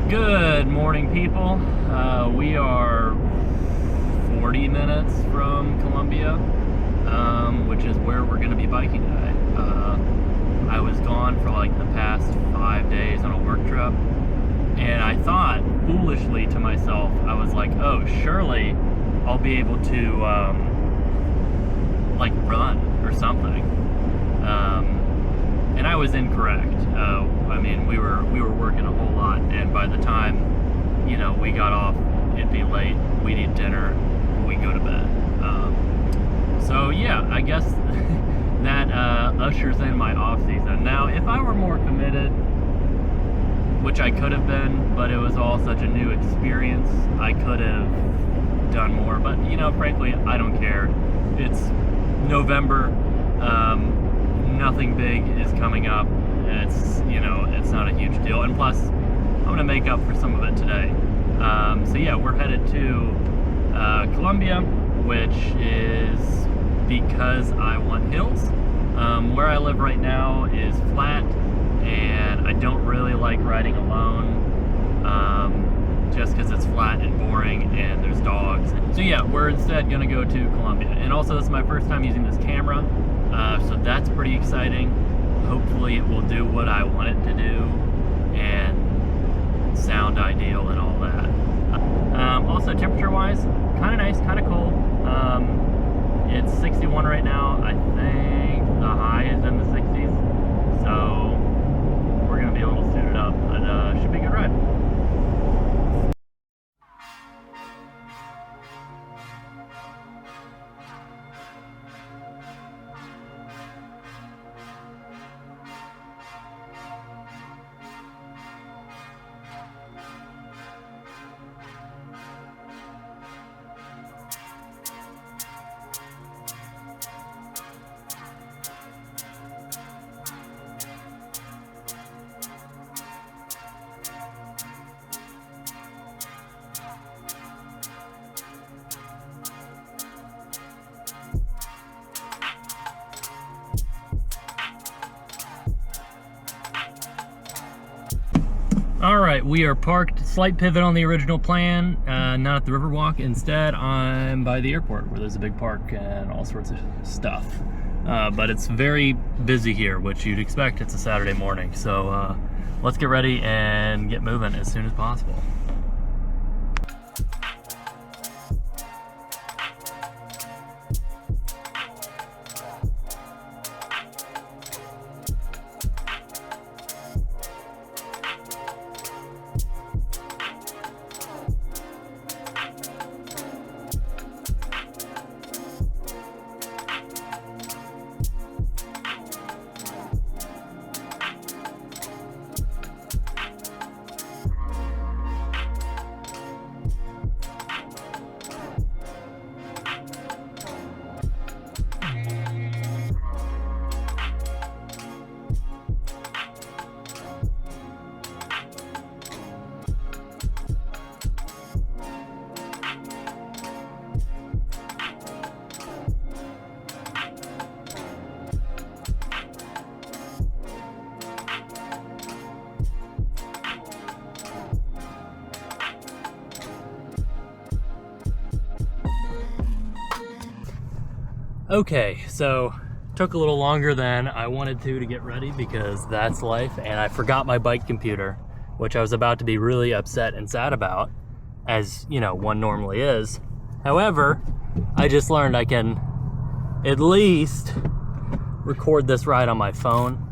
Good morning, people. We are 40 minutes from Columbia, which is where we're going to be biking today. I was gone for like the past 5 days on a work trip, and I thought foolishly to myself, I was like, oh, surely I'll be able to like run or something. And I was incorrect. I mean, we were working a whole lot, and by the time, we got off, it'd be late. We'd eat dinner, we'd go to bed. So yeah, I guess that ushers in my off season. Now, if I were more committed, which I could have been, but it was all such a new experience, I could have done more. But frankly, I don't care. It's November. Nothing big is coming up. It's it's not a huge deal, and plus I'm gonna make up for some of it today. So yeah, we're headed to Columbia, which is because I want hills. Where I live right now is flat, and I don't really like riding alone, just because it's flat and boring and there's dogs. So yeah, we're instead gonna go to Columbia. And also, this is my first time using this camera, so that's pretty exciting. Hopefully it will do what I want it to do and sound ideal and all that. Also, temperature wise, kind of nice, kind of cold. It's 61 right now. I think the high is in the 60s, so we're gonna be a little suited up, but should be a good ride. All right, we are parked. Slight pivot on the original plan, not at the Riverwalk. Instead, I'm by the airport where there's a big park and all sorts of stuff. But it's very busy here, which you'd expect. It's a Saturday morning. So let's get ready and get moving as soon as possible. Okay, so took a little longer than I wanted to get ready, because that's life, and I forgot my bike computer, which I was about to be really upset and sad about, as one normally is. However, I just learned I can at least record this ride on my phone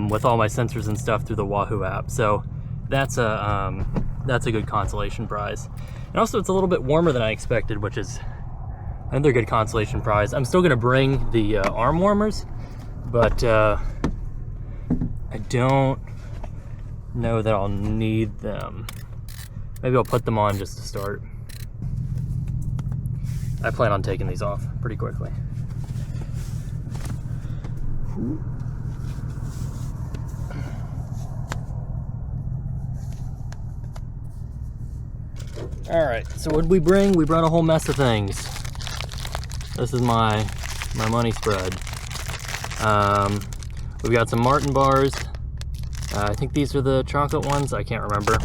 with all my sensors and stuff through the Wahoo app. So that's a good consolation prize. And also, it's a little bit warmer than I expected, which is another good consolation prize. I'm still gonna bring the arm warmers, but I don't know that I'll need them. Maybe I'll put them on just to start. I plan on taking these off pretty quickly. All right, so what did we bring? We brought a whole mess of things. This is my money spread. We've got some Martin bars. I think these are the chocolate ones. I can't remember.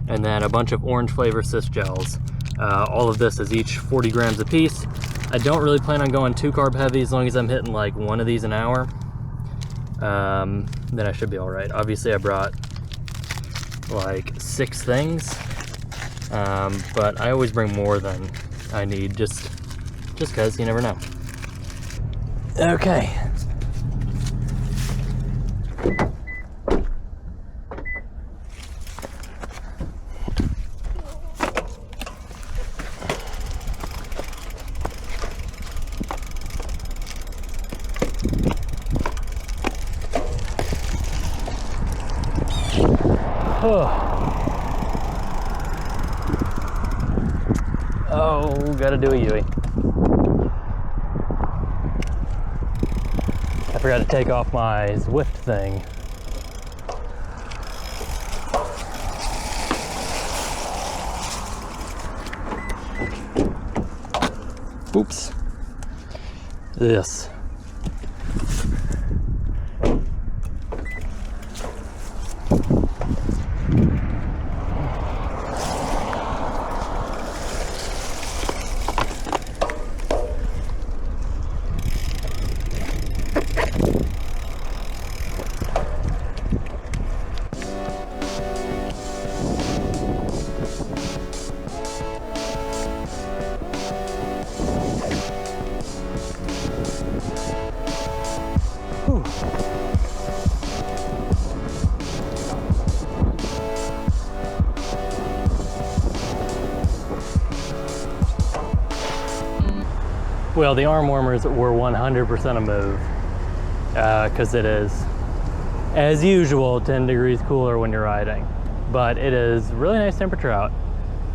and then a bunch of orange flavor cyst gels. All of this is each 40 grams a piece. I don't really plan on going too carb heavy. As long as I'm hitting like one of these an hour, then I should be all right. Obviously I brought like 6 things, but I always bring more than I need, just because you never know. Okay. Oh, gotta do a Yui. I forgot to take off my Zwift thing. Oops. This. Well, the arm warmers were 100% a move, because it is, as usual, 10 degrees cooler when you're riding. But it is really nice temperature out,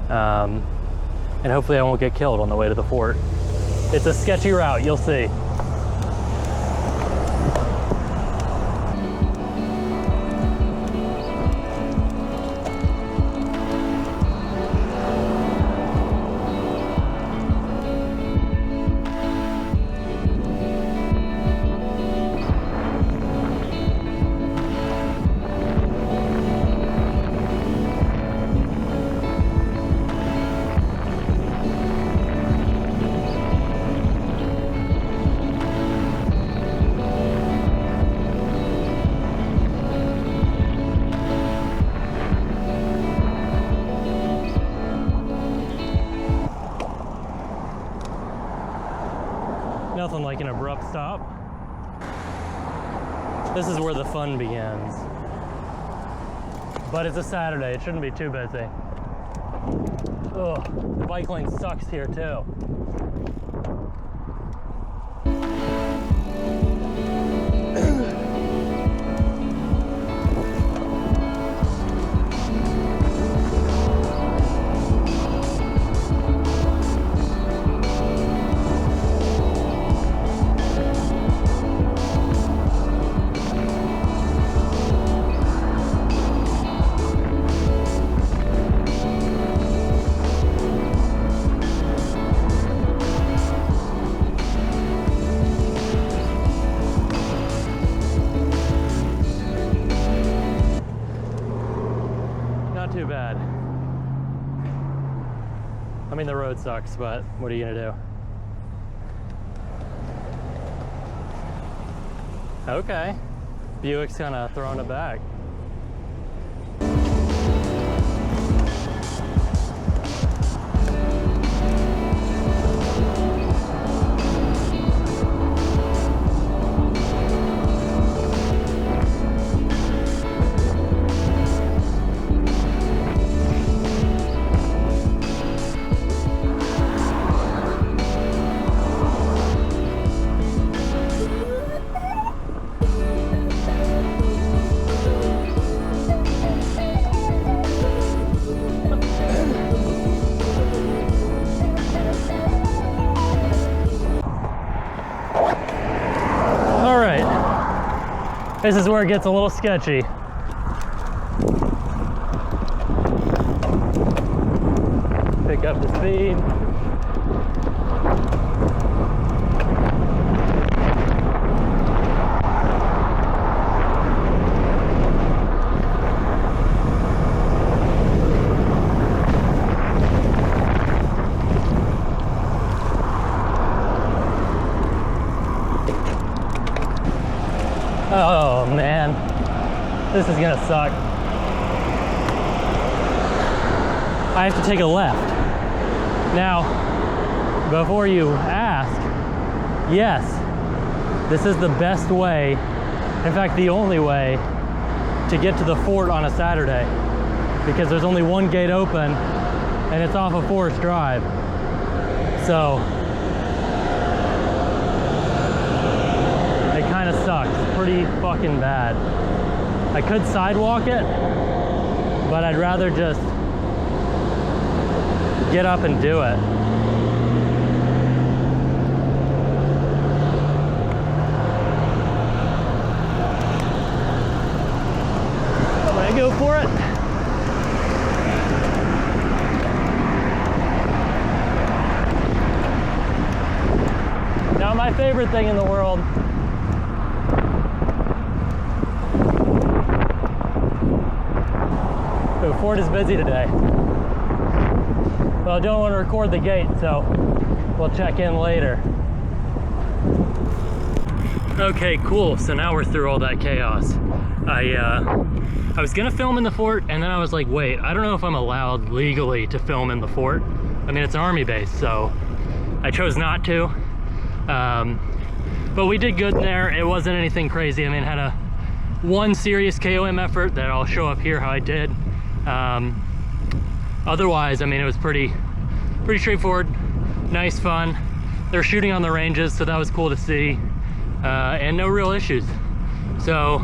and hopefully I won't get killed on the way to the fort. It's a sketchy route, you'll see. Nothing like an abrupt stop. This is where the fun begins. But it's a Saturday, it shouldn't be too busy. Ugh, the bike lane sucks here too. Too bad. I mean, the road sucks, but what are you gonna do? Okay. Buick's kind of throwing it back. This is where it gets a little sketchy. Pick up the speed. This is gonna suck. I have to take a left. Now, before you ask, yes, this is the best way, in fact, the only way to get to the fort on a Saturday, because there's only one gate open and it's off of Forest Drive. So, it kind of sucks. It's pretty fucking bad. I could sidewalk it, but I'd rather just get up and do it. I'm gonna go for it. Not my favorite thing in the world. The fort is busy today. Well, I don't want to record the gate, so we'll check in later. Okay, cool. So now we're through all that chaos. I was gonna film in the fort, and then I was like, wait, I don't know if I'm allowed legally to film in the fort. I mean, it's an army base, so I chose not to. But we did good there. It wasn't anything crazy. I mean, had one serious KOM effort that I'll show up here how I did. Otherwise, I mean, it was pretty straightforward, nice fun. They're shooting on the ranges, so that was cool to see, and no real issues. So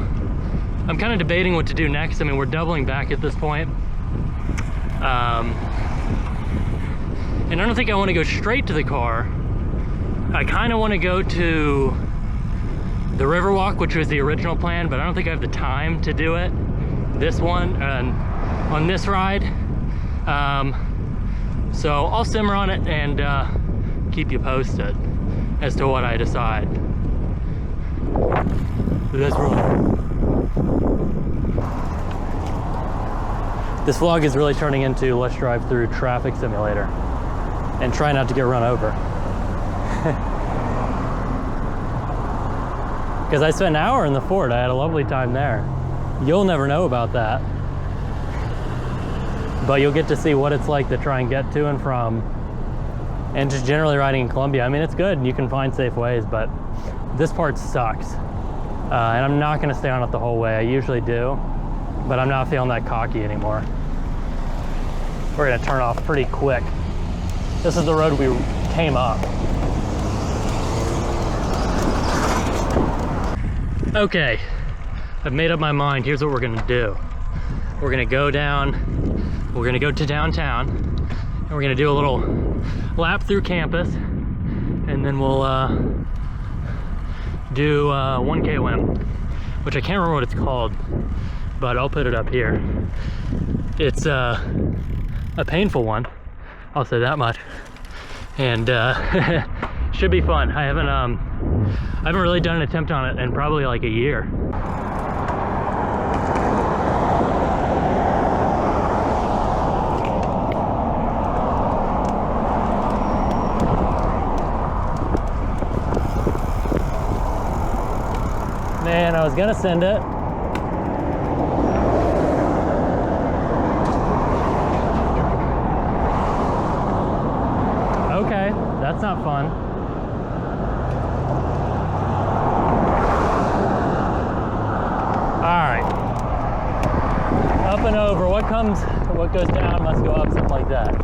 I'm kind of debating what to do next. I mean, we're doubling back at this point. And I don't think I want to go straight to the car. I kind of want to go to the Riverwalk, which was the original plan, but I don't think I have the time to do it. This one, on this ride. So I'll simmer on it and keep you posted as to what I decide. Let's roll. This vlog is really turning into let's drive through traffic simulator and try not to get run over. Because I spent an hour in the fort. I had a lovely time there. You'll never know about that. But you'll get to see what it's like to try and get to and from, and just generally riding in Columbia. I mean, it's good, you can find safe ways, but this part sucks. And I'm not gonna stay on it the whole way. I usually do, but I'm not feeling that cocky anymore. We're gonna turn off pretty quick. This is the road we came up. Okay, I've made up my mind. Here's what we're gonna do. We're gonna go down, we're gonna go to downtown, and we're gonna do a little lap through campus, and then we'll do 1 KOM, which I can't remember what it's called, but I'll put it up here. It's a painful one, I'll say that much, and should be fun. I haven't really done an attempt on it in probably like a year. Man, I was gonna send it. Okay, that's not fun. All right. Up and over. What goes down must go up, something like that.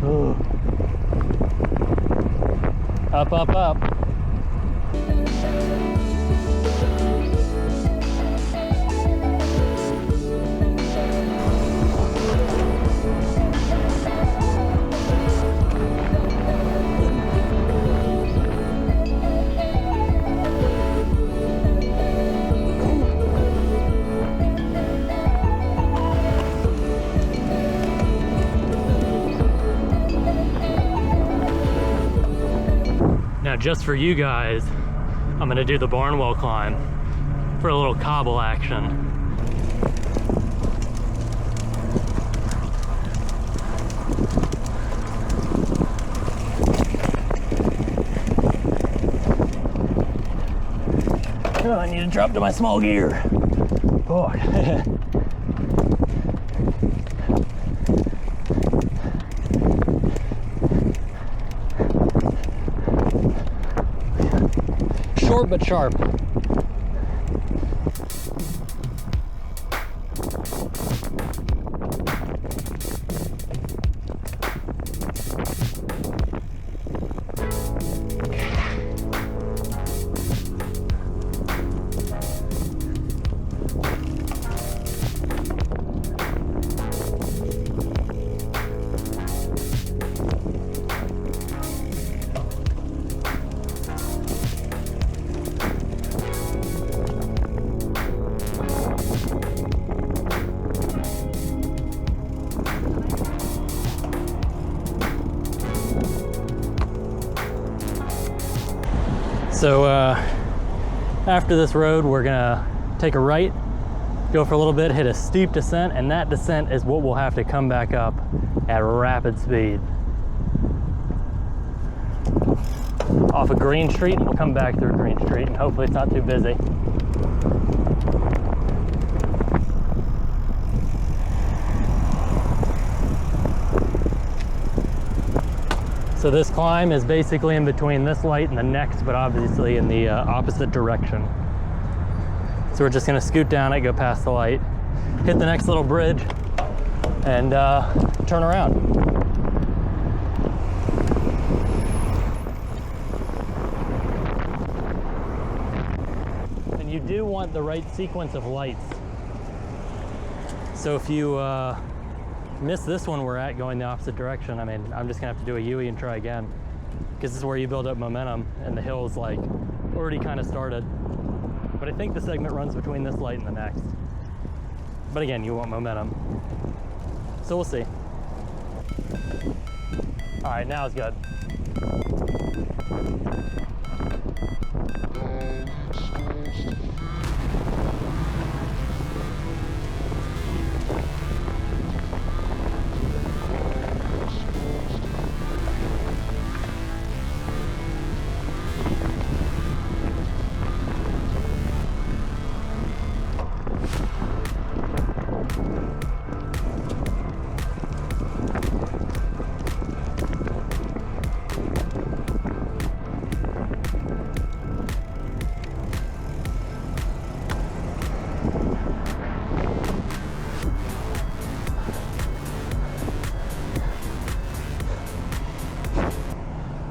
Ooh. Up, up, up. Now, just for you guys, I'm gonna do the barn wall climb for a little cobble action. Oh, I need to drop to my small gear. Oh. Short but sharp. So after this road, we're gonna take a right, go for a little bit, hit a steep descent, and that descent is what we'll have to come back up at rapid speed. Off of Green Street, and we'll come back through Green Street, and hopefully it's not too busy. So this climb is basically in between this light and the next, but obviously in the opposite direction. So we're just gonna scoot down it, go past the light, hit the next little bridge, and turn around. And you do want the right sequence of lights. So if you miss this one we're at going the opposite direction, I mean, I'm just gonna have to do a U-E and try again, because this is where you build up momentum and the hill's like already kind of started. But I think the segment runs between this light and the next. But again, you want momentum. So we'll see. All right, now it's good.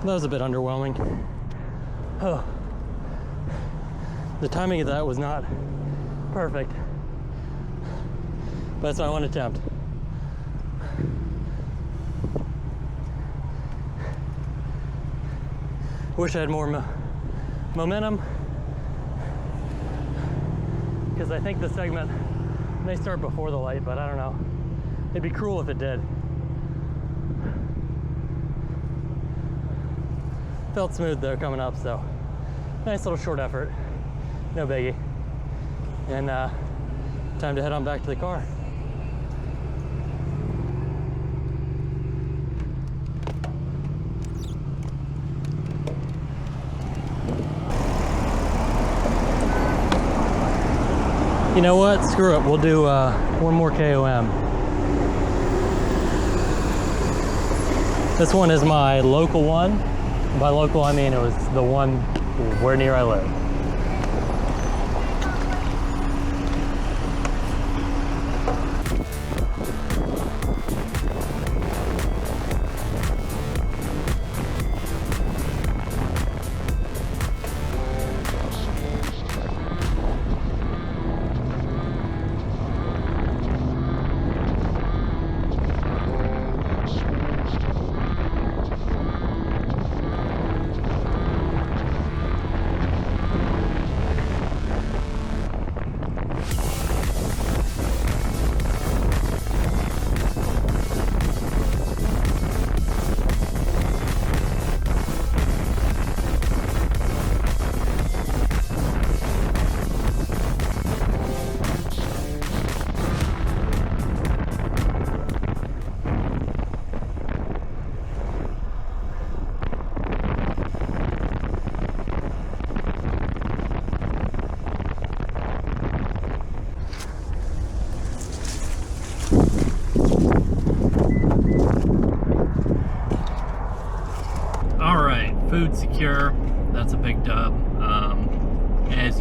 That was a bit underwhelming. Oh. The timing of that was not perfect, but that's my one attempt. Wish I had more momentum, because I think the segment may start before the light, but I don't know. It'd be cruel if it did. Felt smooth though coming up, so nice little short effort, no biggie. And time to head on back to the car. You know what? Screw it. We'll do one more KOM. This one is my local one. By local, I mean it was the one where near I live.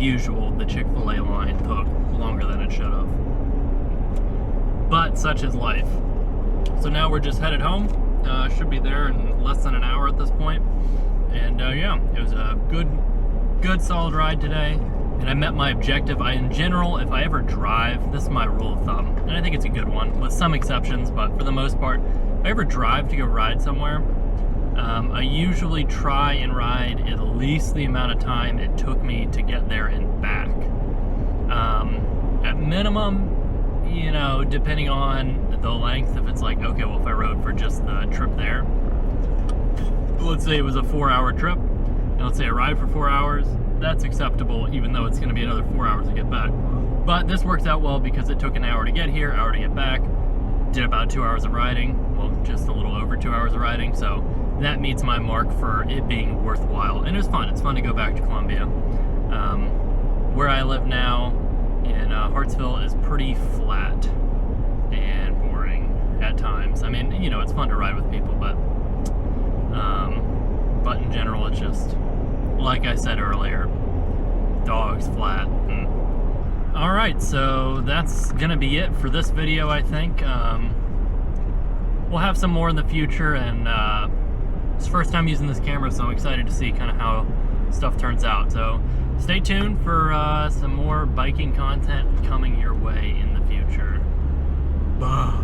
usual, the Chick-fil-A line took longer than it should have. But such is life. So now we're just headed home. Should be there in less than an hour at this point. And yeah, it was a good solid ride today. And I met my objective. In general, if I ever drive, this is my rule of thumb, and I think it's a good one, with some exceptions, but for the most part, if I ever drive to go ride somewhere, I usually try and ride at least the amount of time it took me to get there and back. At minimum, you know, depending on the length, if it's like, okay, well, if I rode for just the trip there, let's say it was a 4-hour trip, and let's say I ride for 4 hours, that's acceptable, even though it's going to be another 4 hours to get back. But this works out well because it took an hour to get here, hour to get back, did about 2 hours of riding, well, just a little over 2 hours of riding, so that meets my mark for it being worthwhile. And it was fun. It's fun to go back to Columbia. Where I live now in Hartsville is pretty flat and boring at times. I mean, you know, it's fun to ride with people, but in general, it's just, like I said earlier, dogs flat. All right, so that's gonna be it for this video, I think. We'll have some more in the future, and it's the first time using this camera, so I'm excited to see kind of how stuff turns out. So stay tuned for some more biking content coming your way in the future. Bah.